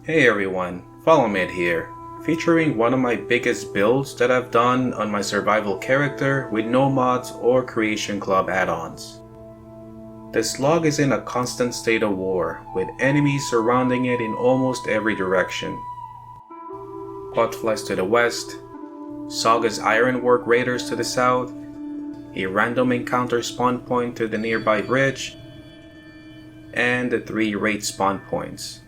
Hey everyone, FollowMid here, featuring one of my biggest builds that I've done on my survival character with no mods or Creation Club add-ons. The Slog is in a constant state of war, with enemies surrounding it in almost every direction. Botflies to the west, Saga's Ironwork Raiders to the south, a random encounter spawn point to the nearby bridge, and the 3 raid spawn points.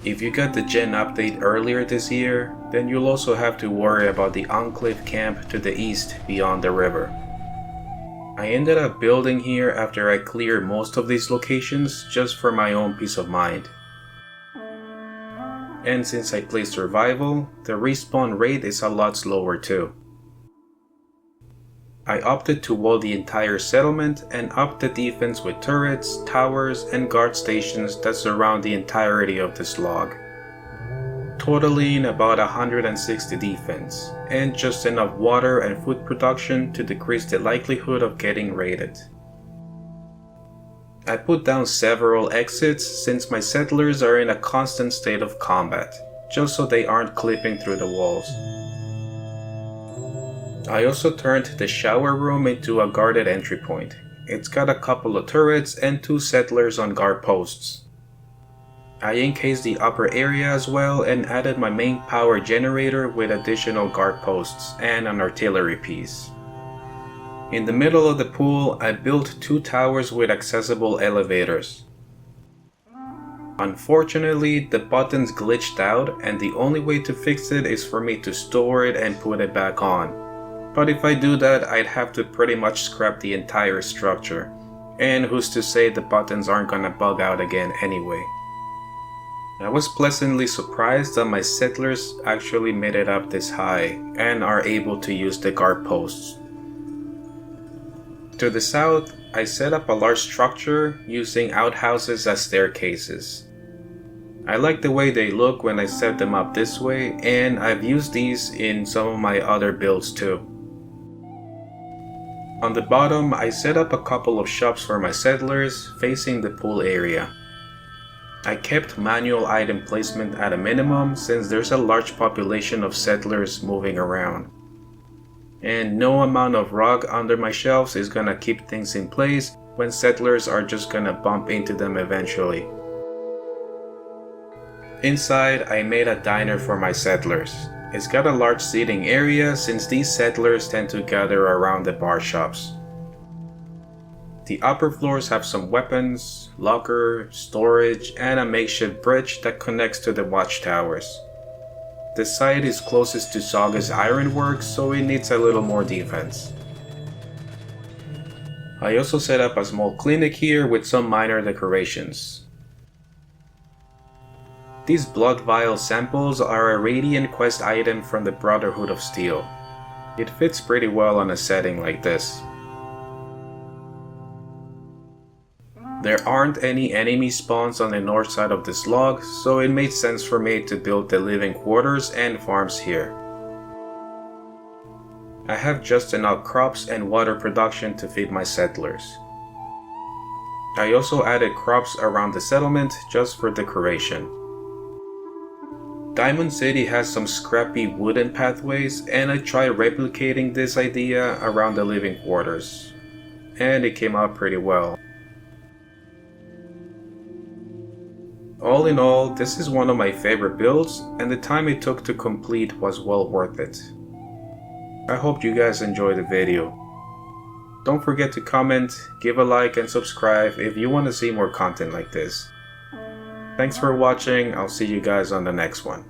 If you got the gen update earlier this year, then you'll also have to worry about the Enclave camp to the east beyond the river. I ended up building here after I cleared most of these locations just for my own peace of mind. And since I play survival, the respawn rate is a lot slower too. I opted to wall the entire settlement and up the defense with turrets, towers, and guard stations that surround the entirety of the Slog, totaling about 160 defense, and just enough water and food production to decrease the likelihood of getting raided. I put down several exits since my settlers are in a constant state of combat, just so they aren't clipping through the walls. I also turned the shower room into a guarded entry point. It's got a couple of turrets and 2 settlers on guard posts. I encased the upper area as well and added my main power generator with additional guard posts and an artillery piece. In the middle of the pool, I built 2 towers with accessible elevators. Unfortunately, the buttons glitched out and the only way to fix it is for me to store it and put it back on. But if I do that, I'd have to pretty much scrap the entire structure, and who's to say the buttons aren't gonna bug out again anyway. I was pleasantly surprised that my settlers actually made it up this high and are able to use the guard posts. To the south, I set up a large structure using outhouses as staircases. I like the way they look when I set them up this way, and I've used these in some of my other builds too. On the bottom, I set up a couple of shops for my settlers facing the pool area. I kept manual item placement at a minimum since there's a large population of settlers moving around. And no amount of rug under my shelves is gonna keep things in place when settlers are just gonna bump into them eventually. Inside, I made a diner for my settlers. It's got a large seating area since these settlers tend to gather around the bar shops. The upper floors have some weapons, locker, storage, and a makeshift bridge that connects to the watchtowers. The site is closest to Saga's Ironworks, so it needs a little more defense. I also set up a small clinic here with some minor decorations. These blood vial samples are a Radiant Quest item from the Brotherhood of Steel. It fits pretty well on a setting like this. There aren't any enemy spawns on the north side of the Slog, so it made sense for me to build the living quarters and farms here. I have just enough crops and water production to feed my settlers. I also added crops around the settlement just for decoration. Diamond City has some scrappy wooden pathways, and I tried replicating this idea around the living quarters, and it came out pretty well. All in all, this is one of my favorite builds, and the time it took to complete was well worth it. I hope you guys enjoyed the video. Don't forget to comment, give a like, and subscribe if you want to see more content like this. Thanks for watching, I'll see you guys on the next one.